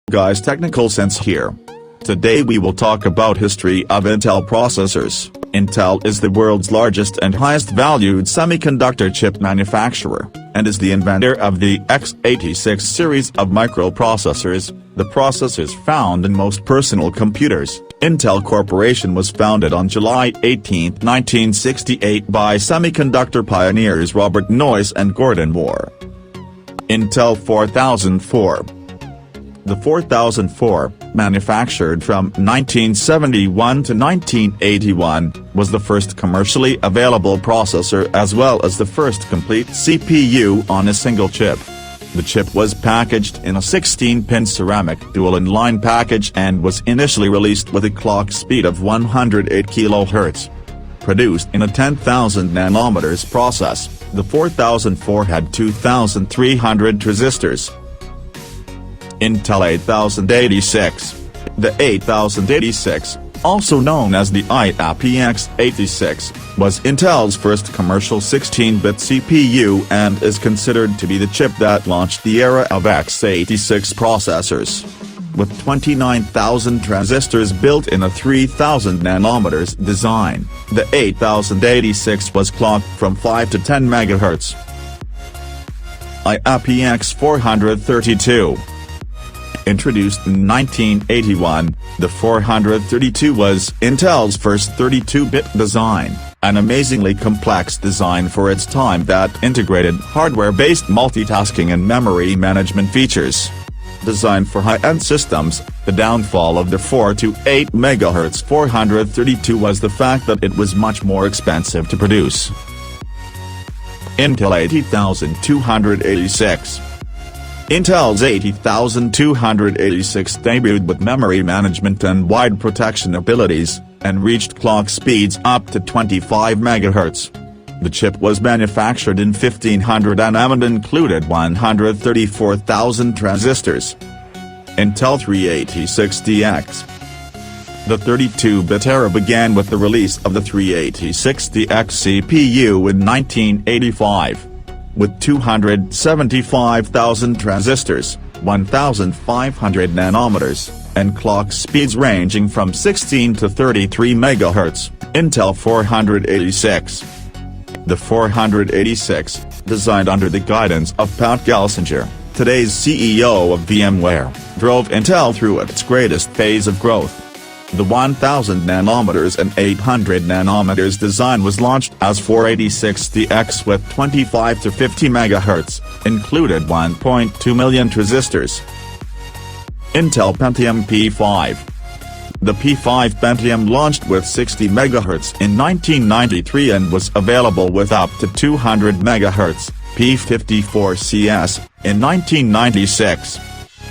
Guys, Technical Sense here. Today we will talk about history of Intel processors. Intel is the world's largest and highest valued semiconductor chip manufacturer, and is the inventor of the x86 series of microprocessors, the processors found in most personal computers. Intel Corporation was founded on July 18, 1968 by semiconductor pioneers Robert Noyce and Gordon Moore. Intel 4004. The 4004, manufactured from 1971 to 1981, was the first commercially available processor as well as the first complete CPU on a single chip. The chip was packaged in a 16-pin ceramic dual-in-line package and was initially released with a clock speed of 108 kHz. Produced in a 10,000 nanometers process, the 4004 had 2,300 transistors. Intel 8086. The 8086, also known as the IAPX86, was Intel's first commercial 16-bit CPU and is considered to be the chip that launched the era of x86 processors. With 29,000 transistors built in a 3,000 nanometers design, the 8086 was clocked from 5 to 10 MHz. IAPX 432. Introduced in 1981, the 432 was Intel's first 32-bit design, an amazingly complex design for its time that integrated hardware-based multitasking and memory management features. Designed for high-end systems, the downfall of the 4 to 8 MHz 432 was the fact that it was much more expensive to produce. Intel 80286. Intel's 80286 debuted with memory management and wide protection abilities, and reached clock speeds up to 25 MHz. The chip was manufactured in 1500 nm and included 134,000 transistors. Intel 386DX. The 32-bit era began with the release of the 386DX CPU in 1985. With 275,000 transistors, 1,500 nanometers, and clock speeds ranging from 16 to 33 MHz, Intel 486. The 486, designed under the guidance of Pat Gelsinger, today's CEO of VMware, drove Intel through its greatest phase of growth. The 1000 nanometers and 800 nanometers design was launched as 486DX with 25 to 50 MHz, included 1.2 million transistors. Intel Pentium P5. The P5 Pentium launched with 60 MHz in 1993 and was available with up to 200 MHz, P54CS, in 1996.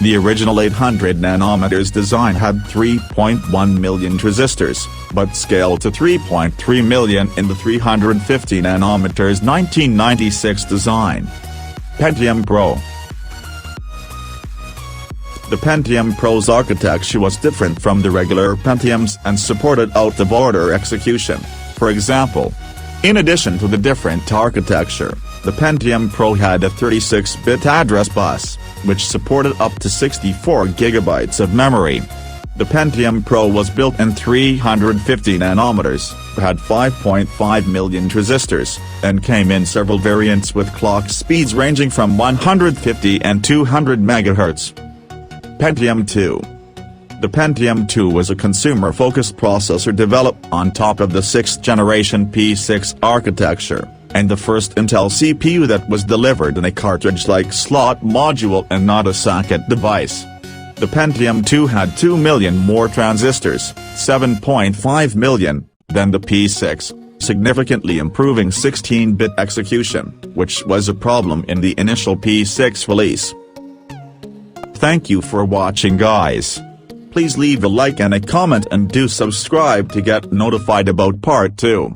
The original 800 nanometers design had 3.1 million transistors, but scaled to 3.3 million in the 350 nanometers 1996 design. Pentium Pro. The Pentium Pro's architecture was different from the regular Pentiums and supported out-of-order execution. For example, in addition to the different architecture, the Pentium Pro had a 36-bit address bus, which supported up to 64 GB of memory. The Pentium Pro was built in 350 nanometers, had 5.5 million transistors, and came in several variants with clock speeds ranging from 150 and 200 MHz. Pentium 2. The Pentium 2 was a consumer-focused processor developed on top of the 6th-generation P6 architecture, and the first Intel CPU that was delivered in a cartridge-like slot module and not a socket device. The Pentium 2 had 2 million more transistors, 7.5 million, than the P6, significantly improving 16-bit execution, which was a problem in the initial P6 release. Thank you for watching, guys. Please leave a like and a comment and do subscribe to get notified about part 2.